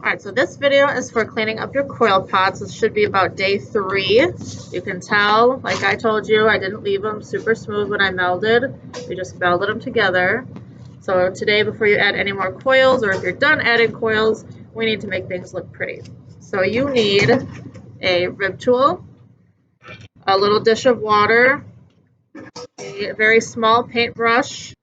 Alright, so this video is for cleaning up your coil pots. This should be about day 3. You can tell, like I told you, I didn't leave them super smooth when I melded. We just melded them together. So today, before you add any more coils, or if you're done adding coils, we need to make things look pretty. So you need a rib tool, a little dish of water, a very small paintbrush,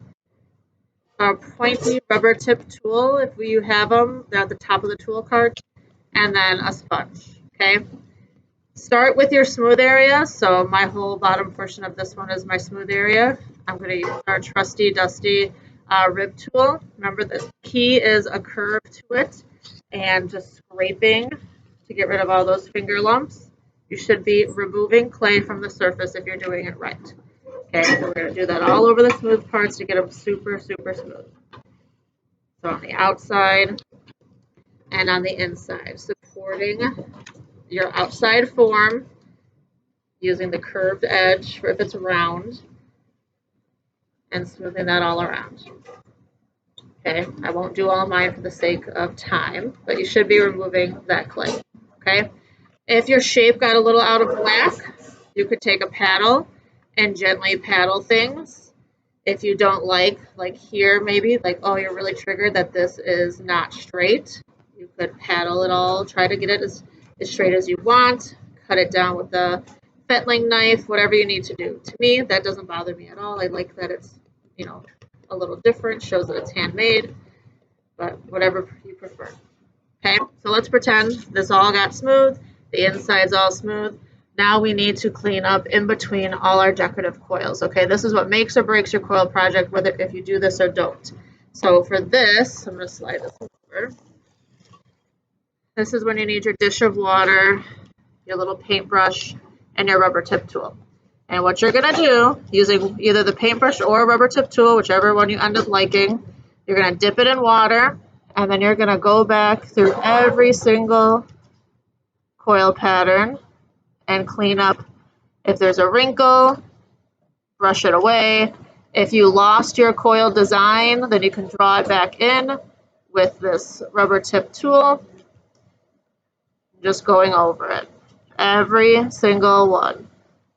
a pointy rubber tip tool, if you have them, they're at the top of the tool cart, and then a sponge, okay? Start with your smooth area. So my whole bottom portion of this one is my smooth area. I'm going to use our trusty, dusty rib tool. Remember, the key is a curve to it and just scraping to get rid of all those finger lumps. You should be removing clay from the surface if you're doing it right. Okay, so we're going to do that all over the smooth parts to get them super, super smooth. So on the outside and on the inside, supporting your outside form using the curved edge for if it's round and smoothing that all around. Okay, I won't do all mine for the sake of time, but you should be removing that clay. Okay, if your shape got a little out of whack, you could take a paddle and gently paddle things. If you don't like here maybe, like, oh, you're really triggered that this is not straight, you could paddle it all, try to get it as straight as you want, cut it down with the fettling knife, whatever you need to do. To me, that doesn't bother me at all. I like that it's, you know, a little different, shows that it's handmade, but whatever you prefer. Okay, so let's pretend this all got smooth, the inside's all smooth. Now we need to clean up in between all our decorative coils. Okay, this is what makes or breaks your coil project, whether if you do this or don't. So for this, I'm going to slide this over. This is when you need your dish of water, your little paintbrush, and your rubber tip tool. And what you're going to do, using either the paintbrush or a rubber tip tool, whichever one you end up liking, you're going to dip it in water, and then you're going to go back through every single coil pattern and clean up. If there's a wrinkle, brush it away. If you lost your coil design, then you can draw it back in with this rubber tip tool, just going over it. Every single one.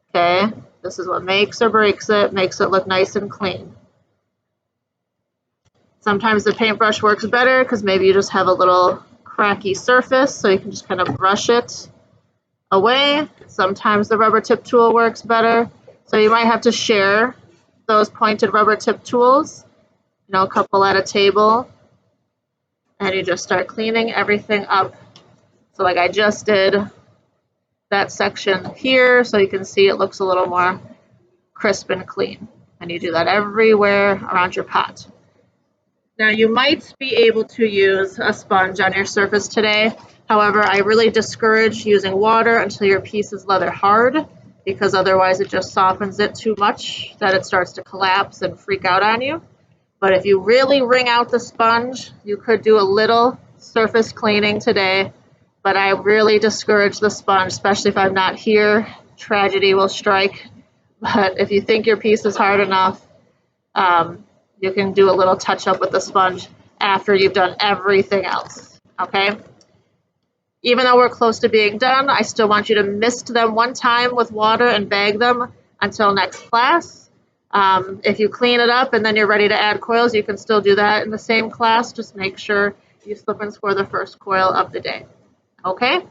Okay, this is what makes or breaks it, makes it look nice and clean. Sometimes the paintbrush works better because maybe you just have a little cracky surface, so you can just kind of brush it away. Sometimes the rubber tip tool works better, so you might have to share those pointed rubber tip tools, you know, a couple at a table, and you just start cleaning everything up. So like I just did that section here, so you can see it looks a little more crisp and clean, and you do that everywhere around your pot. Now you might be able to use a sponge on your surface today. However, I really discourage using water until your piece is leather hard, because otherwise it just softens it too much that it starts to collapse and freak out on you. But if you really wring out the sponge, you could do a little surface cleaning today, but I really discourage the sponge, especially if I'm not here. Tragedy will strike. But if you think your piece is hard enough, you can do a little touch up with the sponge after you've done everything else, okay? Even though we're close to being done, I still want you to mist them one time with water and bag them until next class. If you clean it up and then you're ready to add coils, you can still do that in the same class. Just make sure you slip and score the first coil of the day, okay?